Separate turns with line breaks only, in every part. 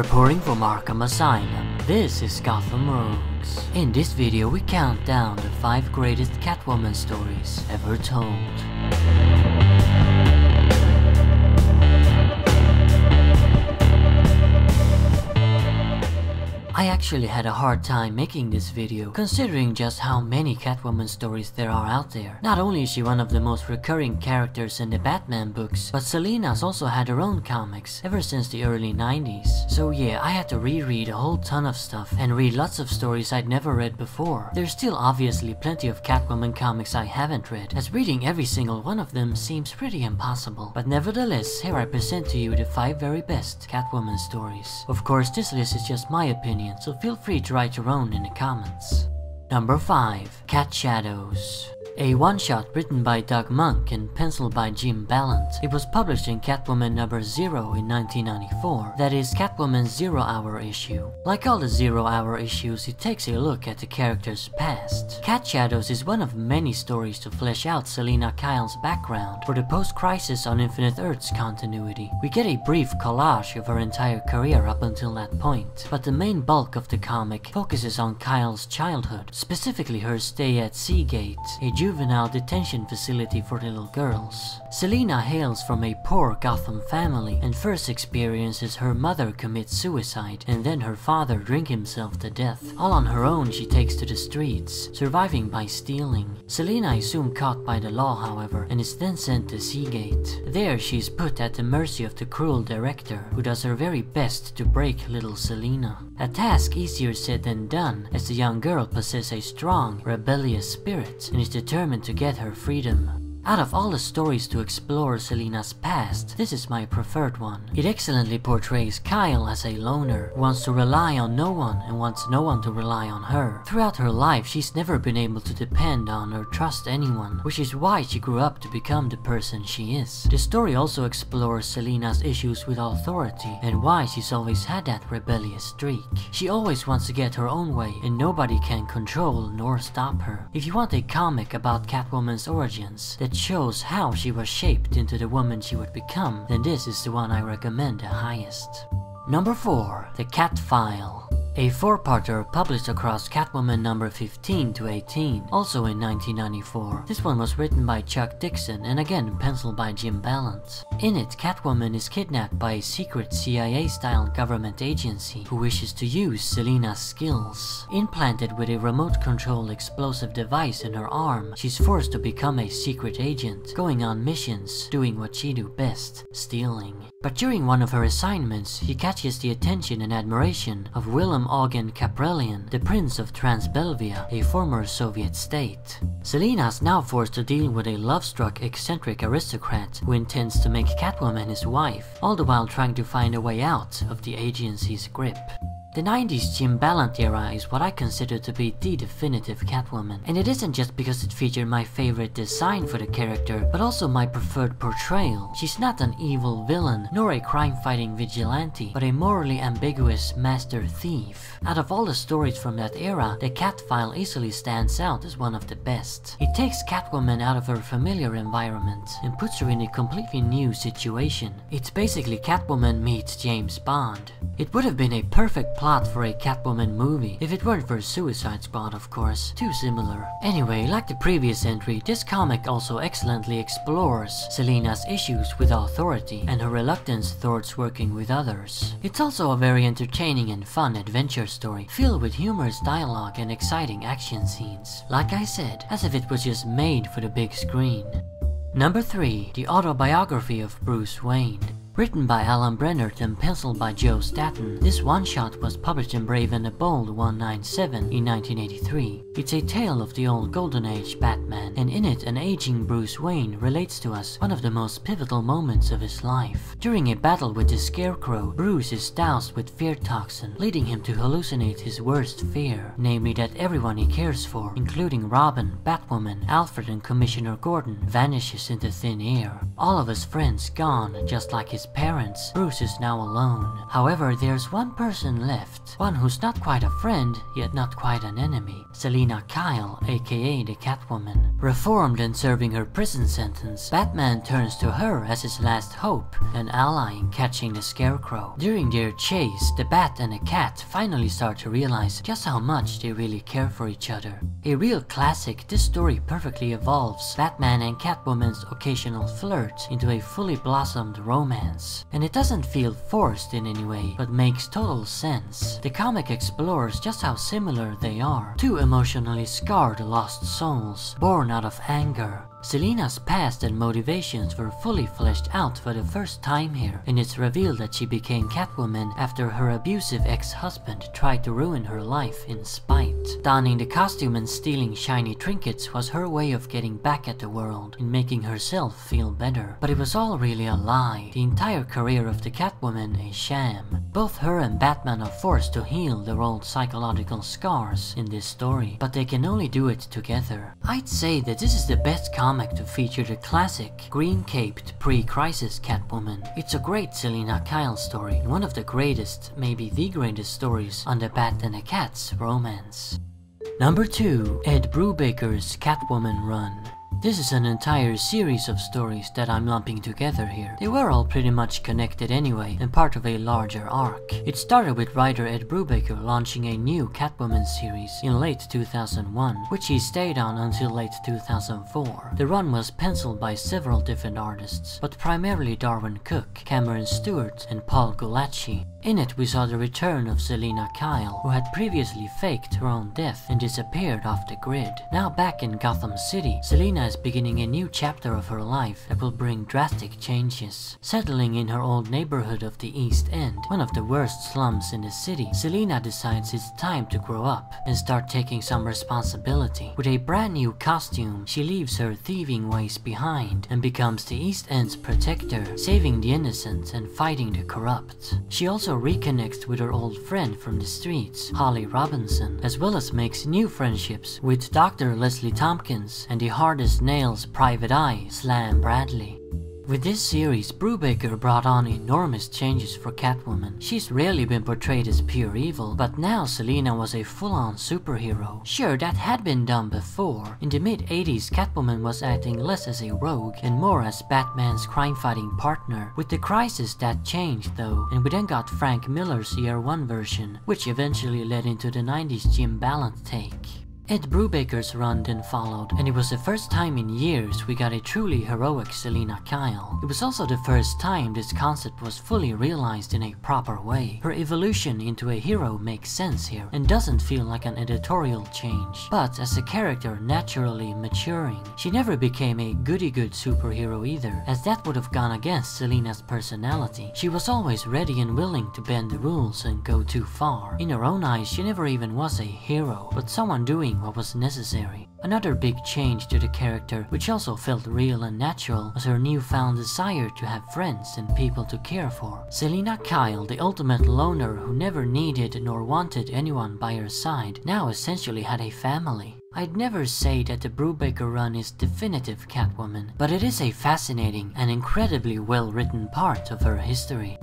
Reporting from Arkham Asylum, this is Gotham Rogues. In this video we count down the 5 greatest Catwoman stories ever told. I actually had a hard time making this video, considering just how many Catwoman stories there are out there. Not only is she one of the most recurring characters in the Batman books, but Selina's also had her own comics ever since the early 90s. So yeah, I had to reread a whole ton of stuff and read lots of stories I'd never read before. There's still obviously plenty of Catwoman comics I haven't read, as reading every single one of them seems pretty impossible. But nevertheless, here I present to you the 5 very best Catwoman stories. Of course, this list is just my opinion, so feel free to write your own in the comments. Number 5. Cat Shadows. A one-shot written by Doug Monk and penciled by Jim Ballant. It was published in Catwoman number 0 in 1994, that is Catwoman's 0-hour issue. Like all the 0-hour issues, it takes a look at the character's past. Cat Shadows is one of many stories to flesh out Selina Kyle's background for the post-Crisis on Infinite Earths continuity. We get a brief collage of her entire career up until that point, but the main bulk of the comic focuses on Kyle's childhood, specifically her stay at Seagate, a juvenile detention facility for little girls. Selina hails from a poor Gotham family and first experiences her mother commit suicide and then her father drink himself to death. All on her own she takes to the streets, surviving by stealing. Selina is soon caught by the law, however, and is then sent to Seagate. There she is put at the mercy of the cruel director, who does her very best to break little Selina. A task easier said than done, as the young girl possesses a strong, rebellious spirit and is determined to get her freedom. Out of all the stories to explore Selina's past, this is my preferred one. It excellently portrays Kyle as a loner, who wants to rely on no one and wants no one to rely on her. Throughout her life, she's never been able to depend on or trust anyone, which is why she grew up to become the person she is. The story also explores Selina's issues with authority and why she's always had that rebellious streak. She always wants to get her own way and nobody can control nor stop her. If you want a comic about Catwoman's origins that shows how she was shaped into the woman she would become, then this is the one I recommend the highest. Number 4. The Cat File. A 4-parter published across Catwoman number 15 to 18, also in 1994. This one was written by Chuck Dixon and again penciled by Jim Ballant. In it, Catwoman is kidnapped by a secret CIA-style government agency who wishes to use Selina's skills. Implanted with a remote-controlled explosive device in her arm, she's forced to become a secret agent, going on missions, doing what she do best, stealing. But during one of her assignments, she catches the attention and admiration of Willem Eugen Kaprelian, the Prince of Transbelvia, a former Soviet state. Selina's now forced to deal with a love-struck eccentric aristocrat who intends to make Catwoman his wife, all the while trying to find a way out of the agency's grip. The 90s Jim Ballant era is what I consider to be the definitive Catwoman, and it isn't just because it featured my favorite design for the character, but also my preferred portrayal. She's not an evil villain, nor a crime-fighting vigilante, but a morally ambiguous master thief. Out of all the stories from that era, the Cat File easily stands out as one of the best. It takes Catwoman out of her familiar environment and puts her in a completely new situation. It's basically Catwoman meets James Bond. It would have been a perfect plot for a Catwoman movie, if it weren't for Suicide Squad, of course. Too similar. Anyway, like the previous entry, this comic also excellently explores Selina's issues with authority and her reluctance towards working with others. It's also a very entertaining and fun adventure story, filled with humorous dialogue and exciting action scenes. Like I said, as if it was just made for the big screen. Number 3. The Autobiography of Bruce Wayne. Written by Alan Brennert and penciled by Joe Staton, this one-shot was published in Brave and the Bold 197 in 1983. It's a tale of the old Golden Age Batman, and in it an aging Bruce Wayne relates to us one of the most pivotal moments of his life. During a battle with the Scarecrow, Bruce is doused with fear toxin, leading him to hallucinate his worst fear, namely that everyone he cares for, including Robin, Batwoman, Alfred and Commissioner Gordon, vanishes into thin air. All of his friends gone, just like his parents, Bruce is now alone. However, there's one person left, one who's not quite a friend, yet not quite an enemy. Selina Kyle, aka the Catwoman. Reformed and serving her prison sentence, Batman turns to her as his last hope, an ally in catching the Scarecrow. During their chase, the Bat and the Cat finally start to realize just how much they really care for each other. A real classic, this story perfectly evolves Batman and Catwoman's occasional flirt into a fully blossomed romance. And it doesn't feel forced in any way, but makes total sense. The comic explores just how similar they are. Two emotionally scarred lost souls, born out of anger. Selina's past and motivations were fully fleshed out for the first time here, and it's revealed that she became Catwoman after her abusive ex-husband tried to ruin her life in spite. Donning the costume and stealing shiny trinkets was her way of getting back at the world and making herself feel better. But it was all really a lie, the entire career of the Catwoman a sham. Both her and Batman are forced to heal their old psychological scars in this story, but they can only do it together. I'd say that this is the best comic to feature the classic, green-caped, pre-crisis Catwoman. It's a great Selina Kyle story, and one of the greatest, maybe the greatest stories on the Bat and the Cat's romance. Number 2. Ed Brubaker's Catwoman run. This is an entire series of stories that I'm lumping together here. They were all pretty much connected anyway, and part of a larger arc. It started with writer Ed Brubaker launching a new Catwoman series in late 2001, which he stayed on until late 2004. The run was penciled by several different artists, but primarily Darwin Cook, Cameron Stewart, and Paul Gulacsi. In it, we saw the return of Selina Kyle, who had previously faked her own death and disappeared off the grid. Now back in Gotham City, Selina is beginning a new chapter of her life that will bring drastic changes. Settling in her old neighborhood of the East End, one of the worst slums in the city, Selina decides it's time to grow up and start taking some responsibility. With a brand new costume, she leaves her thieving ways behind and becomes the East End's protector, saving the innocent and fighting the corrupt. She also reconnects with her old friend from the streets, Holly Robinson, as well as makes new friendships with Dr. Leslie Tompkins and the hardest nails private eye, Slam Bradley. With this series, Brubaker brought on enormous changes for Catwoman. She's rarely been portrayed as pure evil, but now Selina was a full-on superhero. Sure, that had been done before. In the mid-80s, Catwoman was acting less as a rogue and more as Batman's crime-fighting partner. With the Crisis, that changed though, and we then got Frank Miller's Year One version, which eventually led into the 90s Jim Ballant take. Ed Brubaker's run then followed, and it was the first time in years we got a truly heroic Selina Kyle. It was also the first time this concept was fully realized in a proper way. Her evolution into a hero makes sense here, and doesn't feel like an editorial change, but as a character naturally maturing. She never became a goody-good superhero either, as that would have gone against Selina's personality. She was always ready and willing to bend the rules and go too far. In her own eyes, she never even was a hero, but someone doing what was necessary. Another big change to the character, which also felt real and natural, was her newfound desire to have friends and people to care for. Selina Kyle, the ultimate loner who never needed nor wanted anyone by her side, now essentially had a family. I'd never say that the Brubaker run is definitive Catwoman, but it is a fascinating and incredibly well-written part of her history.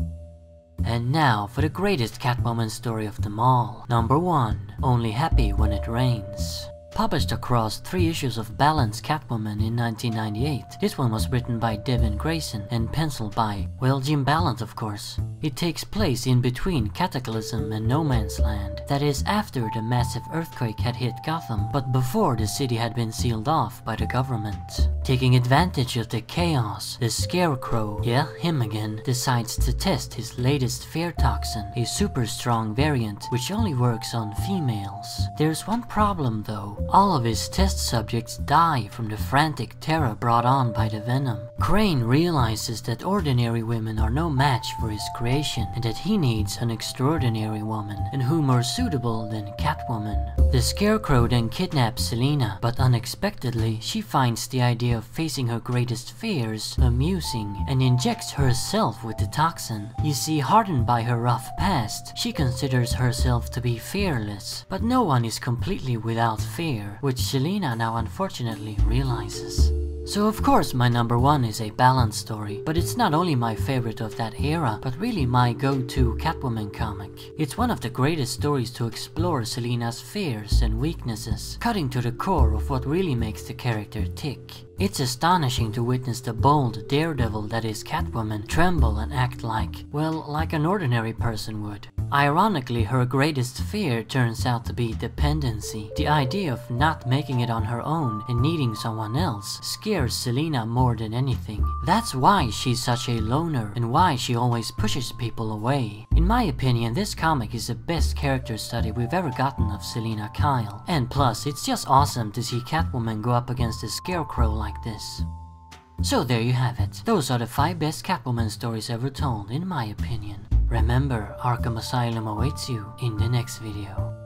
And now for the greatest Catwoman story of them all. Number 1. Only Happy When It Rains. Published across 3 issues of Ballant's Catwoman in 1998, this one was written by Devin Grayson and penciled by, well, Jim Ballant of course. It takes place in between Cataclysm and No Man's Land, that is after the massive earthquake had hit Gotham, but before the city had been sealed off by the government. Taking advantage of the chaos, the Scarecrow, yeah, him again, decides to test his latest fear toxin, a super strong variant which only works on females. There's one problem though. All of his test subjects die from the frantic terror brought on by the venom. Kane realizes that ordinary women are no match for his creation, and that he needs an extraordinary woman, and who more suitable than Catwoman. The Scarecrow then kidnaps Selina, but unexpectedly she finds the idea of facing her greatest fears amusing, and injects herself with the toxin. You see, hardened by her rough past, she considers herself to be fearless, but no one is completely without fear, which Selina now unfortunately realizes. So of course my number 1 is a balance story, but it's not only my favorite of that era, but really my go-to Catwoman comic. It's one of the greatest stories to explore Selina's fears and weaknesses, cutting to the core of what really makes the character tick. It's astonishing to witness the bold daredevil that is Catwoman tremble and act like, well, like an ordinary person would. Ironically, her greatest fear turns out to be dependency. The idea of not making it on her own and needing someone else scares Selina more than anything. That's why she's such a loner and why she always pushes people away. In my opinion, this comic is the best character study we've ever gotten of Selina Kyle. And plus, it's just awesome to see Catwoman go up against a scarecrow like this. So there you have it. Those are the 5 best Catwoman stories ever told, in my opinion. Remember, Arkham Asylum awaits you in the next video.